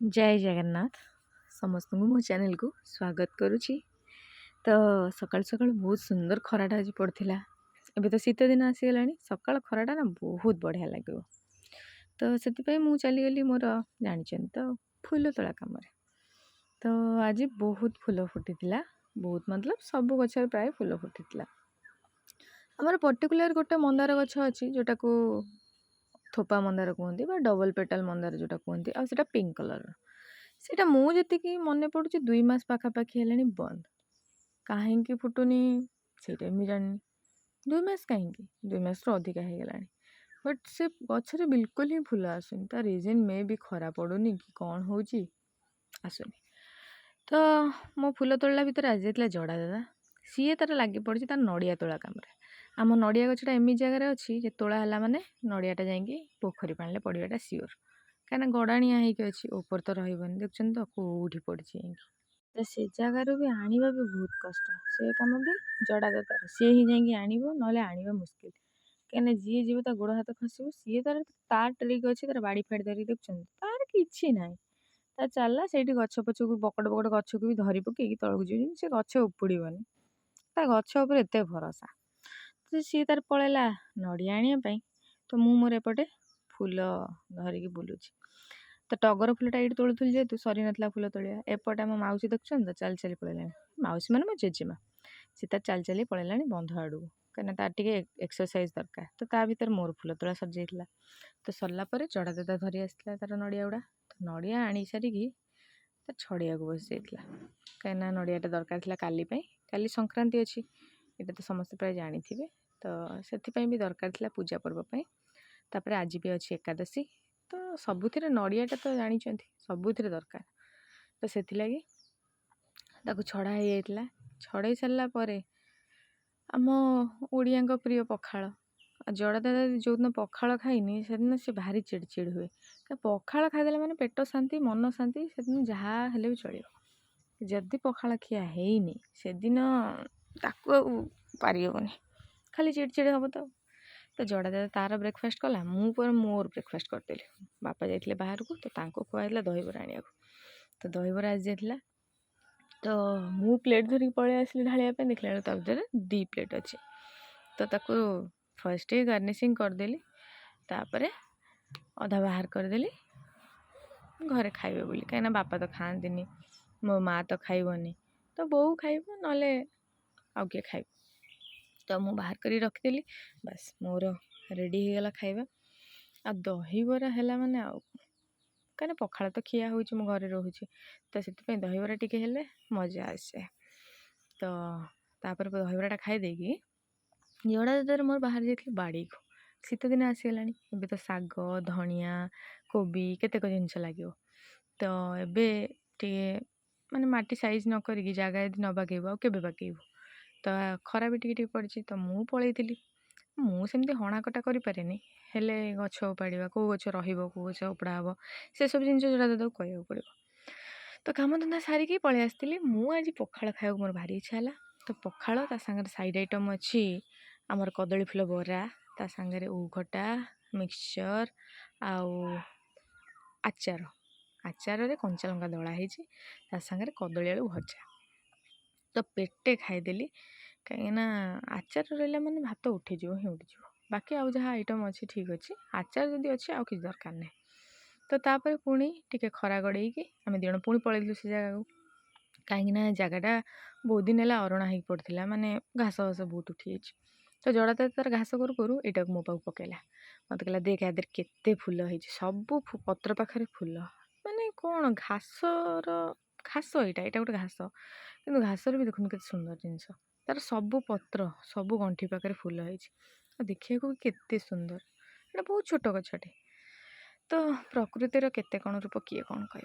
जय जगन्नाथ समस्त को मो चैनल को स्वागत करुच्ची। तो सकाल सकाल बहुत सुंदर खराटा आज पड़ता। एबे तो शीत दिन आसीगला सकाल खराटा ना बहुत बढ़िया लगे। तो से मुझे चलीगली मोर जानी तो फूल तोड़ा कम। तो आज बहुत फूल फुटी बहुत मतलब सब गचर प्राय फूल फुटी। आमर पर्टिकुलर गोटे मंदार गछ अच्छी जोटा को थोपा मंदार कहते डबल पेटाल मंदार जोटा कहते आटा पिंक कलर सेटा मुझे मन पड़ू 2 मास पाखापाखि है बंद कहीं फुटुनी से जानी 2 मास कहीं 2 मास अधिक होगा बट से गचर बिल्कुल ही फूल आसुनी तार रिजन मे भी खरा पड़ूनी कि कौन हो आसुनी। तो मो फूल तोड़ला भितर आज जाता जड़ा दादा सी तार लगे पड़ी तार नड़िया तोला कम आम नड़िया गछटा एमि जगार अच्छी जे तोला है माने नड़ियाटा जाकि पोखरी पानी पड़ाटा सियोर कहीं गड़ाणिया होगी ऊपर तो रही देखते तो कौटी पड़ी तो से जगार भी आने भी बहुत कष्ट से कम भी जड़ा दादार सी ही जाकि आनब ना आने मुस्किल कहीं जी जीव ता गोड़ हाथ खसब सी तार ट्रिक अच्छी तार बाड़ी फाड़ी धरिक देखुं तार कि ना ता चलला से गछ पछ को बकड़ बकड़ गछ को भी धरी पकई तलक जी से गछ उपुड़बनी ता गछ उपर एत भरोसा तो सी तार पलैला नड़िया आने तो मु मोर एपटे फूल धरिकी बुलूची। तो टगर फूलटा ये तोलुली जेहतु सरी नाला फूल तोलिया एपटे आम माउसी देखुं तो चल चली पलैला माउसी मैंने मो जेजेमा सी तार चल चली पलैला बंध आड़ कहीं तार टे एक्सरसाइज दरकार तो ता भर मोर फूल तोला सर जाइला। तो सरला जड़ा दादा धरी आसला तार नड़िया गुड़ा तो नड़िया आनी सारिकी तार छड़िया को बस जाइला कहीं नड़ियाटा दरकार काली काली संक्रांति अच्छी ये तो समस्त प्राय जानी थे तो से भी दरकार था पूजा पर्वपाई तापर आज भी अच्छी एकादशी तो सबुथिरे नड़ियाटा तो जानी सबुथिरे दरकार तो से छड़ा हो जाता छड़े सारा आम ओडिया प्रिय पखाड़ जड़ा दादा जो दिन पखाड़ खाइनी से दिन से भारी चिड़चिड़ हुए पखाड़ खाईदे मैंने पेट शांति मन शांति से दिन जहाँ हेले भी चलो जदि पखाड़ खिया है से दिन ताकू पारिबनी खाली चिड़चिड़ हम तो जड़ा दादा तार ब्रेकफास्ट कला मोर ब्रेकफास्ट करदेली बापा जाइए बाहर को तो खुआला दहीबरा आने तो दहीबरा आज जाइला तो मु प्लेट धरिक पलि आसली ढालिया देखला ता भर 2 प्लेट अच्छे तो ताकू फर्स्ट गार्निशिंग करदेली तापर अधा बाहर करदेली घरे खाइबे बोली कहीं बापा तो खाआंतीनी मो माँ तो खाइबनी तो बोऊ खाइब ना आउ किए खाइब तो मु बाहर कर रखिदेली बस मोर रेडी हो गला खाइबा आ दहीबरा है माने आउ कहीं पखाड़ तो खिया हो घरे रोचे तो से दहीबरा टी हेले मजा आसे तो तापर दहीबराटा खाईदेकी जड़ा दादार मोर बाहर जाइए बाड़ी को शीत दिन आसीगला ए तो शाग धनिया कोबी केतेक जिनस लगे तो एबे टे माने माटी साइज न करी जगह यदि न बागेबू आ केबे बागेबू तो खरा भी टी पड़ी तो मु पलैली मुझे हणाकटा करें हेले गछ उपाड़ा कौ गछ रौ गछ उपड़ा हम से सब जिन जोड़ा दादा को कहू पड़ो तो कम धंदा सारिकी पलि आसती मुझे पखाड़ खाया मोर भारी इच्छा है तो पखाड़ ता सागर साइड आइटम अच्छी आमर कदली फूल बरा ता सागर उखटा मिक्सचर आउ आचार आचार रे कंचा लंका दला है सागर कदली आलू भजा तो पेटे खाईदेली कहीं आचार रहा मैंने भात उठीज ही उठीज बाकी आउ जहाँ आइटम अच्छी ठीक अच्छे आचार जदि अच्छे आउ किसी दरकार नहीं तो तापर पुणी टिके खरा गड़ेगी आम दिण पुणी पलैलु से जगह को कहीं जगहटा बहुत दिन है अरणा हो पड़ा माने घास घास बहुत उठी तो जड़ा तार घास करू करू यहाँ मो पाक पकेला मत कहला देख या केते फूल हो सब पत्र पाखे फूल माने कौन घासर घास यहाँ गोटे घास कि घासर भी देखुन के सुंदर जिनस तार सबू पत्र सबू गंठी पाखे फूल हो देखा केते सुंदर यहाँ बहुत छोट गछटे तो प्रकृतिर केते कौन रूप किए कौन कह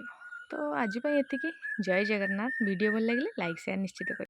तो आज एति जय जगन्नाथ वीडियो भल लगे लाइक शेयर निश्चित कर।